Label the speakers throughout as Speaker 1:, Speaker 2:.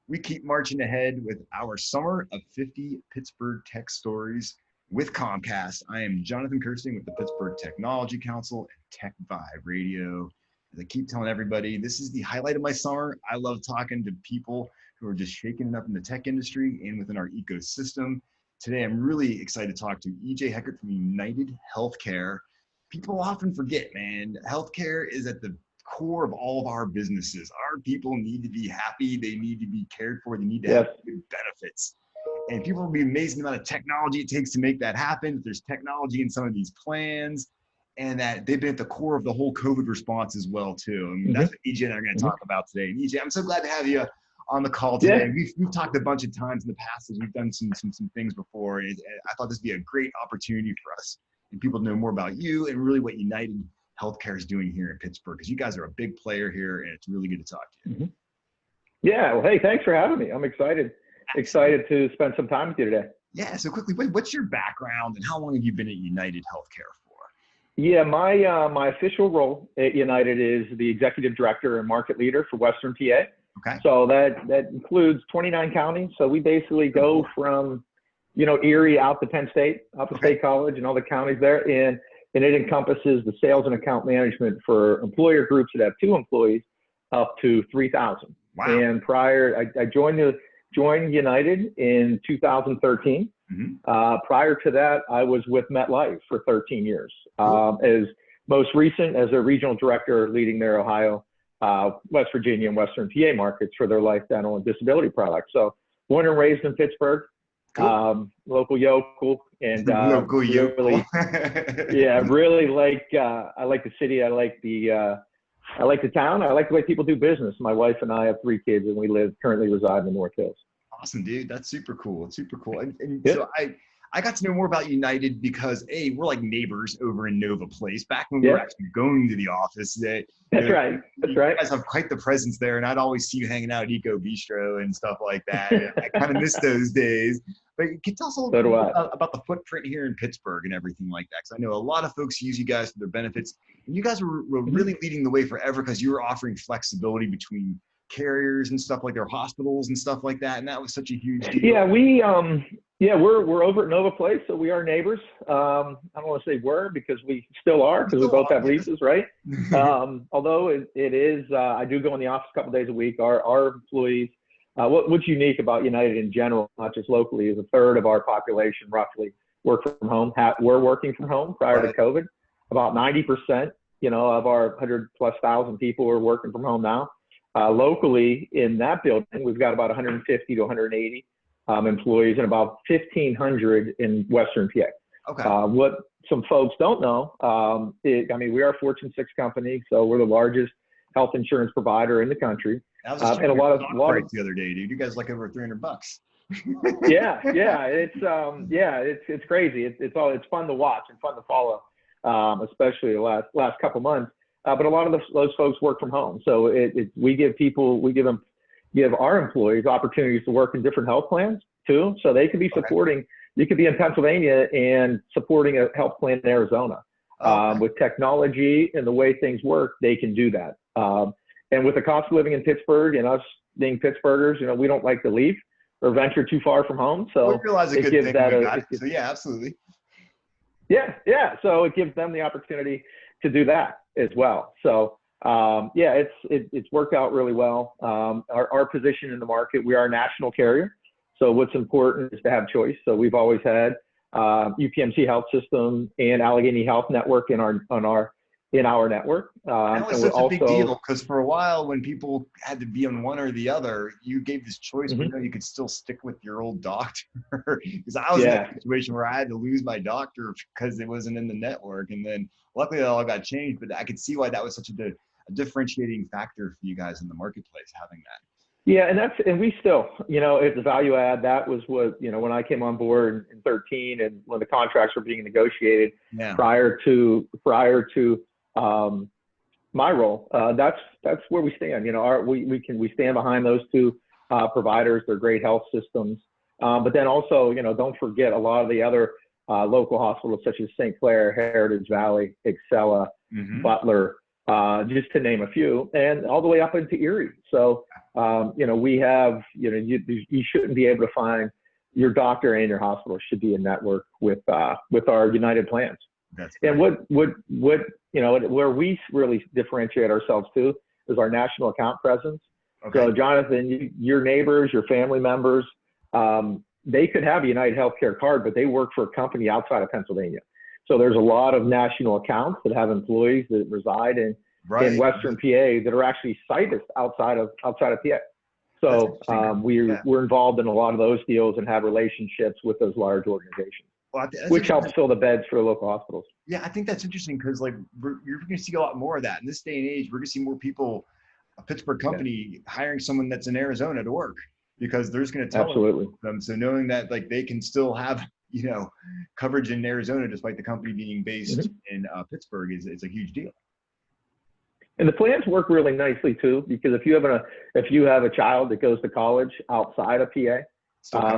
Speaker 1: We keep marching ahead with our Summer of 50 Pittsburgh Tech Stories with Comcast. I am Jonathan Kirsting with the Pittsburgh Technology Council and Tech Vibe Radio. As I keep telling everybody, this is the highlight of my summer. I love talking to people who are just shaking it up in the tech industry and within our ecosystem. Today, I'm really excited to talk to EJ Heckert from United Healthcare. People often forget, man, healthcare is at the core of all of our businesses. Our people need to be happy. They need to be cared for. They need to have good benefits. And people will be amazed at the amount of technology it takes to make that happen. There's technology in some of these plans, and that they've been at the core of the whole COVID response as well, too. I mean, that's what EJ and I are going to talk about today. And EJ, I'm so glad to have you on the call today. We've talked a bunch of times in the past as we've done some things before. And I thought this would be a great opportunity for us and people to know more about you and really what United Healthcare is doing here in Pittsburgh, because you guys are a big player here, and it's really good to talk to you.
Speaker 2: Yeah, well, hey, thanks for having me. I'm excited to spend some time with you today.
Speaker 1: Yeah, so quickly, what's your background and how long have you been at United Healthcare for?
Speaker 2: Yeah, my official role at United is the executive director and market leader for Western PA.
Speaker 1: Okay.
Speaker 2: So that includes 29 counties. So we basically go from, Erie out to Penn State, up to State College and all the counties there. And it encompasses the sales and account management for employer groups that have 2 employees up to 3,000.
Speaker 1: Wow.
Speaker 2: And I joined United in 2013. Prior to that, I was with MetLife for 13 years. As most recent as a regional director leading their Ohio, West Virginia, and Western PA markets for their life, dental, and disability products. So born and raised in Pittsburgh. Local yokel, and
Speaker 1: local yokel.
Speaker 2: really like I like the city. I like the town. I like the way people do business. My wife and I have 3 kids, and we currently reside in the North Hills.
Speaker 1: Awesome, dude. That's super cool. It's super cool. And so I got to know more about United because we're like neighbors over in Nova Place. Back when we were actually going to the office, that's
Speaker 2: right.
Speaker 1: You guys have quite the presence there, and I'd always see you hanging out at Eco Bistro and stuff like that. I kind of miss those days. But can you tell us a little bit about the footprint here in Pittsburgh and everything like that? Because I know a lot of folks use you guys for their benefits, and you guys were really leading the way forever because you were offering flexibility between carriers and stuff like their hospitals and stuff like that, and that was such a huge deal.
Speaker 2: Yeah, we're over at Nova Place, so we are neighbors. I don't want to say we're because we still are, because we both have leases, right? Although it is, I do go in the office a couple days a week. Our employees, what's unique about United in general, not just locally, is 1/3 of our population roughly work from home. We're working from home prior to COVID. About 90%, of our 100,000+ people are working from home now. Locally in that building, we've got about 150 to 180 employees and about 1,500 in Western PA.
Speaker 1: Okay.
Speaker 2: What some folks don't know, we are a Fortune 6 company, so we're the largest health insurance provider in the country.
Speaker 1: And a lot of the other day, dude. You guys like over $300.
Speaker 2: It's crazy. It's fun to watch and fun to follow, especially the last couple months. But a lot of those folks work from home, so we give our employees opportunities to work in different health plans too, so they could be supporting. You could be in Pennsylvania and supporting a health plan in Arizona. With technology and the way things work, they can do that. And with the cost of living in Pittsburgh and us being Pittsburghers, we don't like to leave or venture too far from home. So
Speaker 1: we realize a good thing. So yeah, absolutely.
Speaker 2: Yeah. So it gives them the opportunity to do that as well. So it's worked out really well. Our position in the market, we are a national carrier. So what's important is to have choice. So we've always had UPMC Health System and Allegheny Health Network in our network.
Speaker 1: That was such a big deal because for a while when people had to be on one or the other, you gave this choice, but you could still stick with your old doctor. Because I was in that situation where I had to lose my doctor because it wasn't in the network. And then luckily it all got changed, but I could see why that was such a differentiating factor for you guys in the marketplace, having that.
Speaker 2: Yeah, and we still, it's a value add. That was what, when I came on board in 2013 and when the contracts were being negotiated prior to my role, that's where we stand. We stand behind those 2 providers. They're great health systems. But then also, don't forget a lot of the other local hospitals such as St. Clair, Heritage Valley, Excella, Butler, just to name a few, and all the way up into Erie. So, we have, you shouldn't be able to find your doctor and your hospital should be in network with our United plans.
Speaker 1: That's
Speaker 2: and where we really differentiate ourselves too is our national account presence.
Speaker 1: Okay.
Speaker 2: So Jonathan, your neighbors, your family members, they could have a United Healthcare card, but they work for a company outside of Pennsylvania. So there's a lot of national accounts that have employees that reside in Western PA that are actually sited outside of PA. So we're involved in a lot of those deals and have relationships with those large organizations, which helps fill the beds for local hospitals.
Speaker 1: Yeah, I think that's interesting because you're going to see a lot more of that in this day and age. We're going to see more people, a Pittsburgh company hiring someone that's in Arizona to work because they're just going to tell them. So knowing that they can still have coverage in Arizona despite the company being based in Pittsburgh is a huge deal.
Speaker 2: And the plans work really nicely too, because if you have a child that goes to college outside of PA,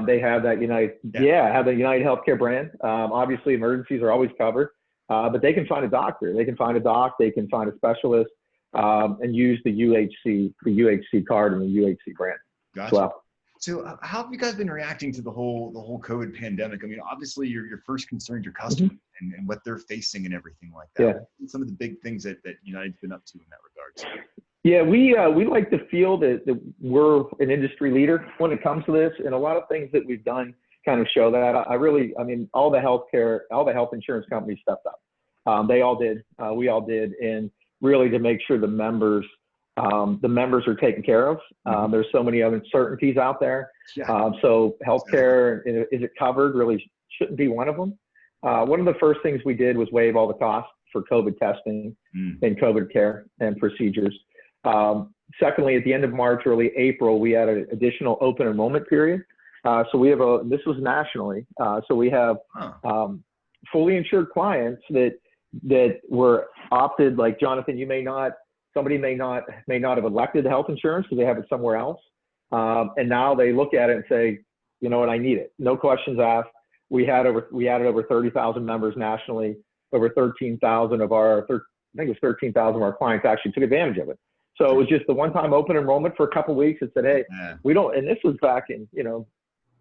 Speaker 2: they have that United Healthcare brand. Obviously, emergencies are always covered, but they can find a doctor, they can find a doc, they can find a specialist, and use the UHC card and the UHC brand as well.
Speaker 1: So how have you guys been reacting to the whole COVID pandemic? I mean, obviously your first concern is your customer and what they're facing and everything like that. Yeah. Some of the big things that United's been up to in that regard.
Speaker 2: Yeah, we like to feel that we're an industry leader when it comes to this, and a lot of things that we've done kind of show that. All the health insurance companies stepped up. They all did. We all did, and really to make sure the members are taken care of. There's so many other uncertainties out there. So healthcare, is it covered, really shouldn't be one of them. One of the first things we did was waive all the costs for COVID testing and COVID care and procedures. Secondly, at the end of March, early April, we had an additional open enrollment period. So we have this was nationally. So we have fully insured clients that were opted, like Jonathan, somebody may not have elected health insurance because they have it somewhere else. And now they look at it and say, you know what, I need it. No questions asked. We added over 30,000 members nationally. Over 13,000 of our clients actually took advantage of it. So it was just the one-time open enrollment for a couple of weeks. It said, hey, we don't, and this was back in,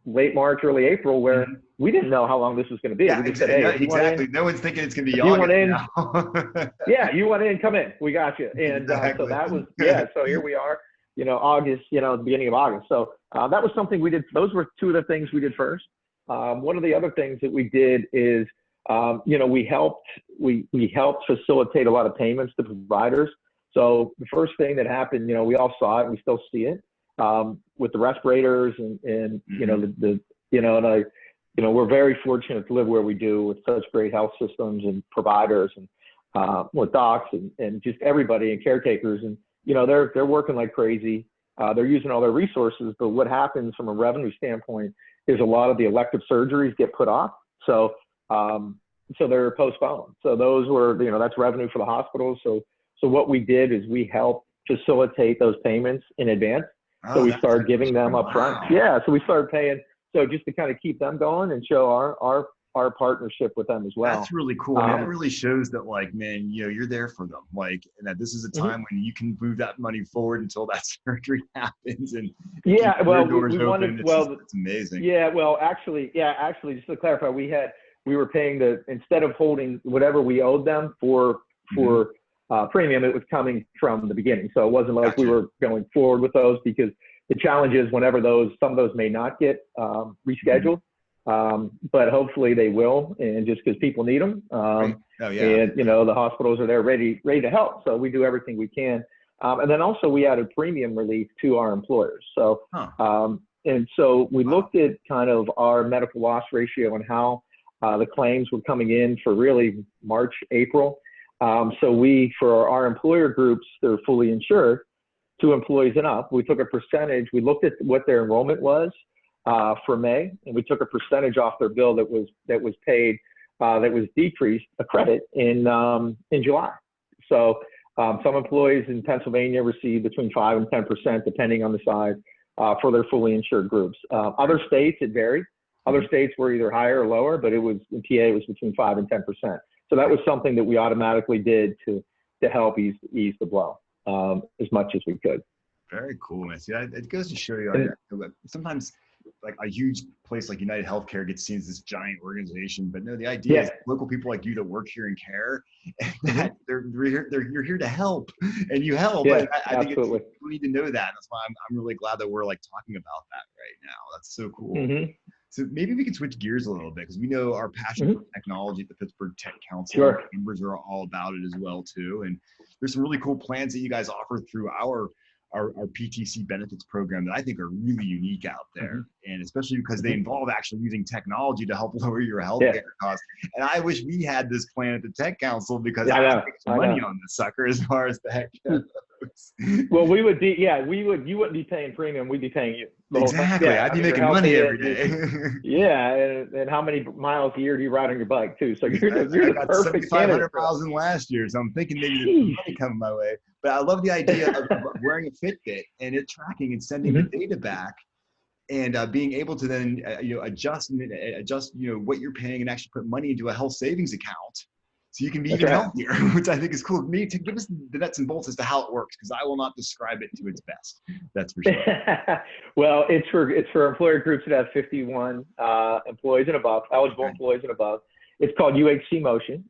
Speaker 2: late March, early April, where we didn't know how long this was going to be.
Speaker 1: Yeah,
Speaker 2: we just said, hey,
Speaker 1: exactly. No one's thinking it's going to be August now.
Speaker 2: Yeah, you want in, come in. We got you. And so that was, so here we are, August, the beginning of August. So that was something we did. Those were two of the things we did first. One of the other things that we did is, we helped facilitate a lot of payments to providers. So the first thing that happened, we all saw it and we still see it with the respirators and we're very fortunate to live where we do with such great health systems and providers and with docs and just everybody and caretakers. And, they're working like crazy. They're using all their resources, but what happens from a revenue standpoint is a lot of the elective surgeries get put off. So they're postponed. So those were, that's revenue for the hospitals. So what we did is we helped facilitate those payments in advance. So we started giving them up front. Yeah. So we started paying. So just to kind of keep them going and show our partnership with them as well.
Speaker 1: That's really cool. That really shows that you're there for them. And that this is a time when you can move that money forward until that surgery happens. And
Speaker 2: we wanted,
Speaker 1: it's amazing.
Speaker 2: Actually, just to clarify, we were paying instead of holding whatever we owed them for premium, it was coming from the beginning. So it wasn't like we were going forward with those, because the challenge is whenever some of those may not get rescheduled, but hopefully they will, and just because people need them. And the hospitals are there ready to help. So we do everything we can. And then also we added premium relief to our employers. So and so we looked at kind of our medical loss ratio and how the claims were coming in for really March, April. So for our employer groups, they're fully insured, 2 employees and up. We took a percentage. We looked at what their enrollment was for May, and we took a percentage off their bill that was paid, that was decreased, a credit in July. So some employees in Pennsylvania received between 5 and 10%, depending on the size, for their fully insured groups. Other states, it varied. Other states were either higher or lower, but in PA, it was between 5 and 10%. So that was something that we automatically did to to help ease the blow as much as we could.
Speaker 1: Very cool, man. See, it goes to show you, like, sometimes like a huge place like United Healthcare gets seen as this giant organization, but no, the idea is local people like you that work here and care, and that you're here to help, and you help.
Speaker 2: Yeah,
Speaker 1: I think
Speaker 2: absolutely.
Speaker 1: we need to know that. That's why I'm really glad that we're like talking about that right now. That's so cool. So maybe we can switch gears a little bit, because we know our passion for technology at the Pittsburgh Tech Council.
Speaker 2: Sure.
Speaker 1: Members are all about it as well too, and there's some really cool plans that you guys offer through our PTC benefits program that I think are really unique out there. And especially because they involve actually using technology to help lower your healthcare costs. And I wish we had this plan at the Tech Council, because I make some money on this sucker as far as the heck goes.
Speaker 2: Well, we would be, you wouldn't be paying premium, we'd be paying you.
Speaker 1: Exactly. I'd be making money every day.
Speaker 2: And how many miles a year do you ride on your bike too? So you're the perfect
Speaker 1: 7,500 miles in last year, so I'm thinking maybe there's some money coming my way. But I love the idea of wearing a Fitbit and it tracking and sending the data back, and being able to then adjust what you're paying and actually put money into a health savings account, so you can be even healthier, which I think is cool. Me to give us the nuts and bolts as to how it works, because I will not describe it to its best. That's for sure.
Speaker 2: Well, it's for employer groups that have 51 employees and above, eligible employees and above. It's called UHC Motion.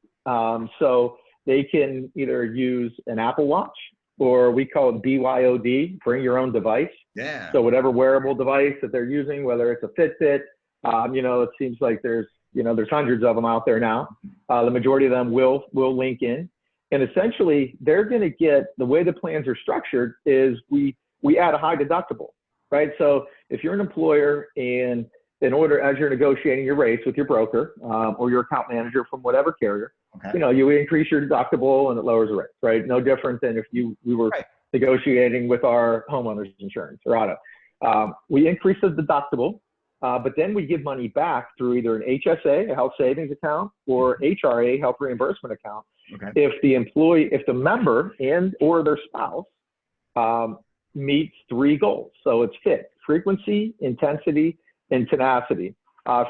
Speaker 2: So they can either use an Apple Watch, or we call it BYOD, bring your own device.
Speaker 1: Yeah.
Speaker 2: So whatever wearable device that they're using, whether it's a Fitbit, it seems like there's hundreds of them out there now. The majority of them will link in. And essentially, they're going to get, the way the plans are structured is we add a high deductible, right? So if you're an employer, and as you're negotiating your rates with your broker or your account manager from whatever carrier, you increase your deductible and it lowers the rates, right? No different than if we were negotiating with our homeowners insurance or auto. We increase the deductible, but then we give money back through either an HSA, a health savings account, or HRA, health reimbursement account. If the member and or their spouse meets 3 goals. So it's fit, frequency, intensity, and tenacity.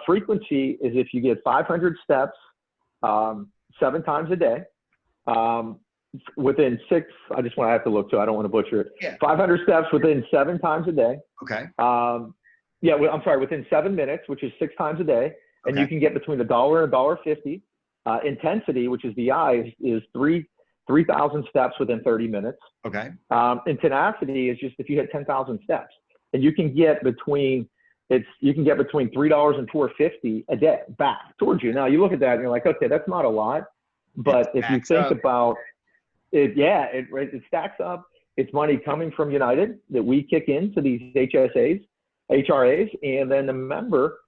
Speaker 2: Frequency is if you get 500 steps 7 times a day, within 6, I have to look too, I don't want to butcher it. 500 steps within 7 times a day. Within 7 minutes, which is 6 times a day. And you can get between $1 and $1.50. Intensity, which is the I, is 3,000 steps within 30 minutes. And tenacity is just if you hit 10,000 steps, and you can get between $3 and $4.50 a day back towards you. Now you look at that and you're like, okay, that's not a lot, but if you think about it, it stacks up. It's money coming from United that we kick into these HSAs, HRAs, and then the member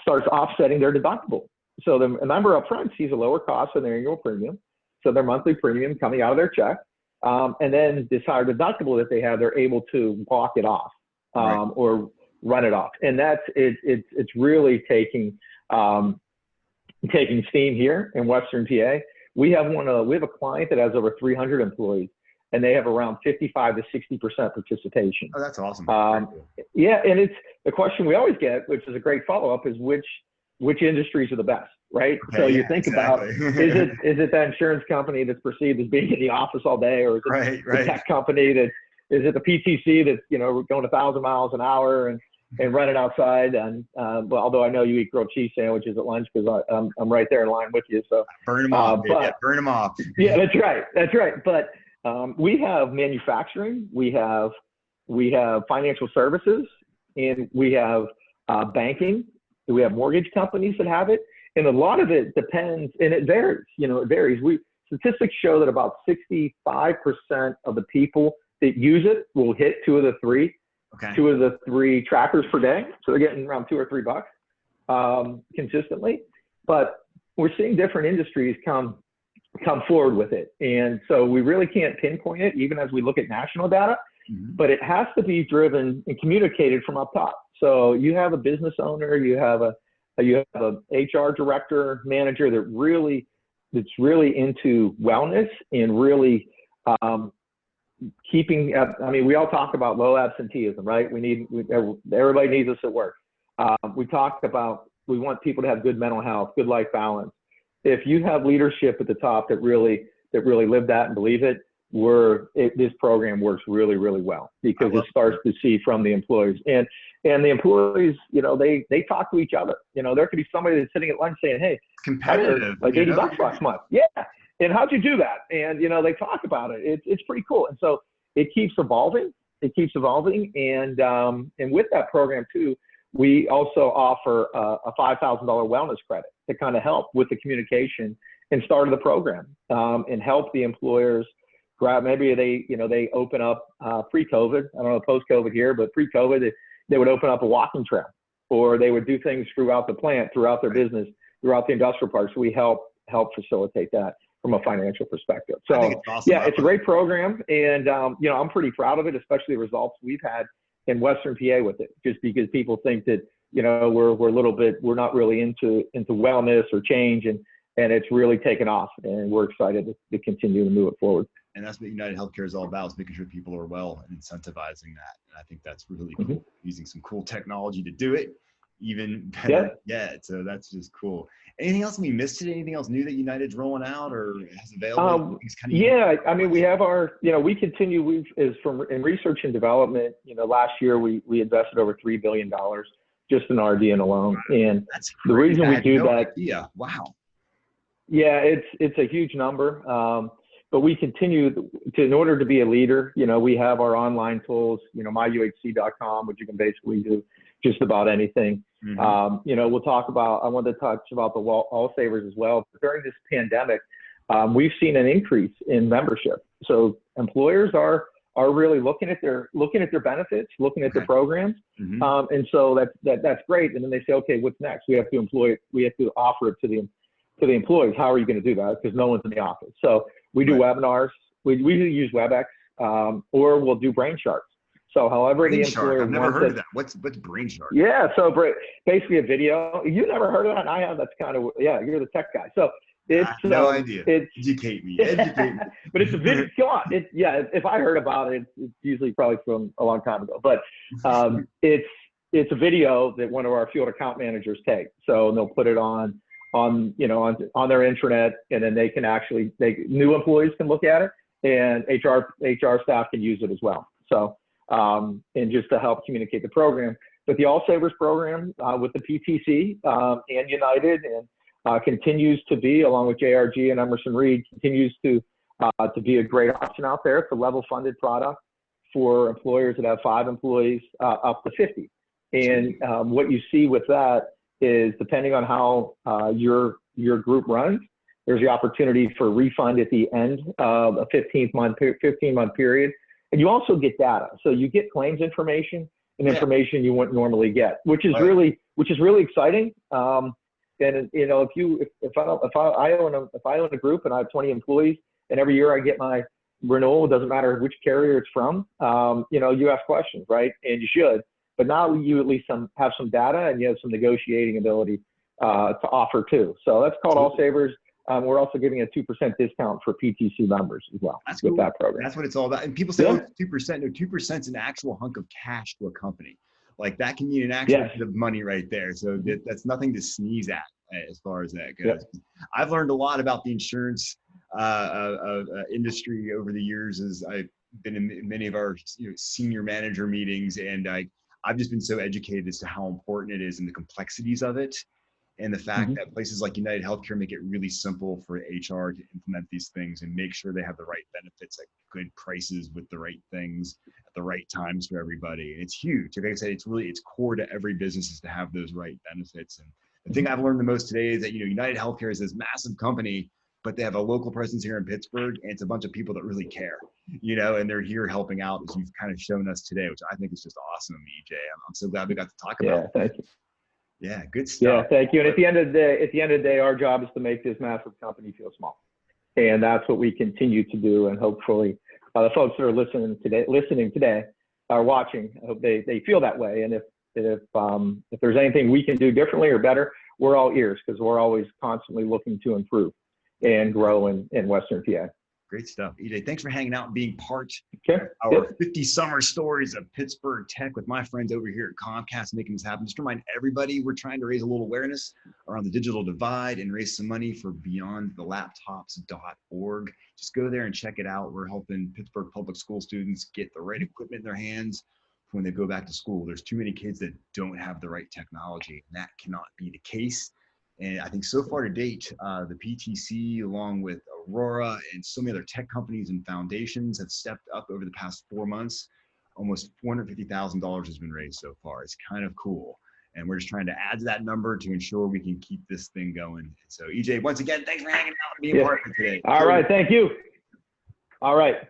Speaker 2: starts offsetting their deductible. So the member up front sees a lower cost on their annual premium, so their monthly premium coming out of their check, and then this higher deductible that they have, they're able to walk it off or run it off. And that's it's really taking steam here in Western PA. We have a client that has over 300 employees, and they have around 55 to 60% participation.
Speaker 1: Oh, that's awesome.
Speaker 2: And it's the question we always get, which is a great follow-up, is which industries are the best, right? So you think about, is it that insurance company that's perceived as being in the office all day, or is it the tech company is it the PTC that's going 1,000 miles an hour and running outside? And although I know you eat grilled cheese sandwiches at lunch, because I'm right there in line with you. So
Speaker 1: burn them off. Burn them off.
Speaker 2: Yeah, that's right. But we have manufacturing, we have financial services, and we have banking. We have mortgage companies that have it, and a lot of it depends, and it varies. It varies. Statistics show that about 65% of the people that use it will hit 2 of the 3 trackers per day. So they're getting around $2 or $3 consistently. But we're seeing different industries come forward with it, and so we really can't pinpoint it, even as we look at national data. But it has to be driven and communicated from up top. So you have a business owner, you have a HR director, manager that's really into wellness and really keeping. We all talk about low absenteeism, right? Everybody needs us at work. We talk about we want people to have good mental health, good life balance. If you have leadership at the top that really that really live that and believe it, this program works really, really well because it starts to see from the employees. And the employees, they talk to each other. There could be somebody that's sitting at lunch saying, hey,
Speaker 1: competitive,
Speaker 2: like $80 last month. Yeah. And how'd you do that? And, they talk about it. It's pretty cool. And so it keeps evolving. And with that program too, we also offer a $5,000 wellness credit to kind of help with the communication and start of the program, and help the employers grab. Maybe they open up pre-COVID, I don't know, post-COVID here, but pre-COVID, they would open up a walking trail, or they would do things throughout the plant, throughout their business, throughout the industrial parks. So we help facilitate that from a financial perspective. So
Speaker 1: it's awesome.
Speaker 2: yeah, it's a great program. And, I'm pretty proud of it, especially the results we've had in Western PA with it, just because people think that, we're not really into wellness or change, and it's really taken off, and we're excited to continue to move it forward.
Speaker 1: And that's what United Healthcare is all about, is making sure people are well and incentivizing that. And I think that's really cool, using some cool technology to do it even better. Yeah. So that's just cool. Anything else we missed today? Anything else new that United's rolling out or has available?
Speaker 2: We have our, we continue, in research and development, last year we invested over $3 billion just in R&D alone. And
Speaker 1: that's
Speaker 2: the reason we do that.
Speaker 1: Yeah. Wow.
Speaker 2: Yeah, it's a huge number. But we continue to, in order to be a leader, we have our online tools, myuhc.com, which you can basically do just about anything. I wanted to touch about the All Savers as well. During this pandemic, we've seen an increase in membership. So employers are really looking at their benefits, looking at their programs. And so that's great. And then they say, okay, what's next? We have to offer it to the employees. How are you going to do that? Because no one's in the office. So we do webinars. We use WebEx, or we'll do brain charts. So however the employer
Speaker 1: I've never heard of that. What's brain chart?
Speaker 2: Yeah, so basically a video. You never heard of that? I have. That's kind of, you're the tech guy. So it's
Speaker 1: no idea. Educate me.
Speaker 2: But it's a video. Come on. If I heard about it, it's usually probably from a long time ago. But it's a video that one of our field account managers take. So they'll put it on their intranet, and then they can new employees can look at it, and HR staff can use it as well. So, and just to help communicate the program. But the All Savers program with the PTC and United, and continues to be, along with JRG and Emerson Reed, continues to be a great option out there. It's a level funded product for employers that have 5 employees up to 50. And what you see with that is, depending on how your group runs, there's the opportunity for refund at the end of a 15-month period. And you also get data. So you get claims information and information you wouldn't normally get, which is really exciting. And if I own a group and I have 20 employees, and every year I get my renewal, it doesn't matter which carrier it's from, you ask questions, right? And you should. But now you at least have some data, and you have some negotiating ability to offer too. So that's called All Savers. We're also giving a 2% discount for PTC members as well.
Speaker 1: That's
Speaker 2: with
Speaker 1: cool.
Speaker 2: That program.
Speaker 1: That's what it's all about. And people say, 2%. No, 2% is an actual hunk of cash to a company. Like, that can mean an actual bit of money right there. So that's nothing to sneeze at as far as that goes. I've learned a lot about the insurance industry over the years, as I've been in many of our senior manager meetings, and I've just been so educated as to how important it is and the complexities of it, and the fact that places like United Healthcare make it really simple for HR to implement these things and make sure they have the right benefits at good prices with the right things at the right times for everybody. And it's huge. Like I said, it's core to every business is to have those right benefits. And the thing I've learned the most today is that, United Healthcare is this massive company, but they have a local presence here in Pittsburgh, and it's a bunch of people that really care, and they're here helping out, as you've kind of shown us today, which I think is just awesome, EJ. I'm so glad we got to talk about it.
Speaker 2: Thank you.
Speaker 1: Yeah, good stuff.
Speaker 2: Yeah, thank you. And at the end of the day, our job is to make this massive company feel small, and that's what we continue to do. And hopefully, the folks that are listening today, are watching. I hope they feel that way. And if there's anything we can do differently or better, we're all ears, because we're always constantly looking to improve and grow in Western PA.
Speaker 1: Great stuff. EJ, thanks for hanging out and being part
Speaker 2: Okay.
Speaker 1: of our 50 summer stories of Pittsburgh tech with my friends over here at Comcast, making this happen. Just to remind everybody, we're trying to raise a little awareness around the digital divide and raise some money for beyondthelaptops.org. Just go there and check it out. We're helping Pittsburgh public school students get the right equipment in their hands when they go back to school. There's too many kids that don't have the right technology, and that cannot be the case. And I think so far to date, the PTC, along with Aurora and so many other tech companies and foundations, have stepped up over the past 4 months. Almost $450,000 has been raised so far. It's kind of cool. And we're just trying to add to that number to ensure we can keep this thing going. So EJ, once again, thanks for hanging out and being part of it today.
Speaker 2: All right. Thank you. All right.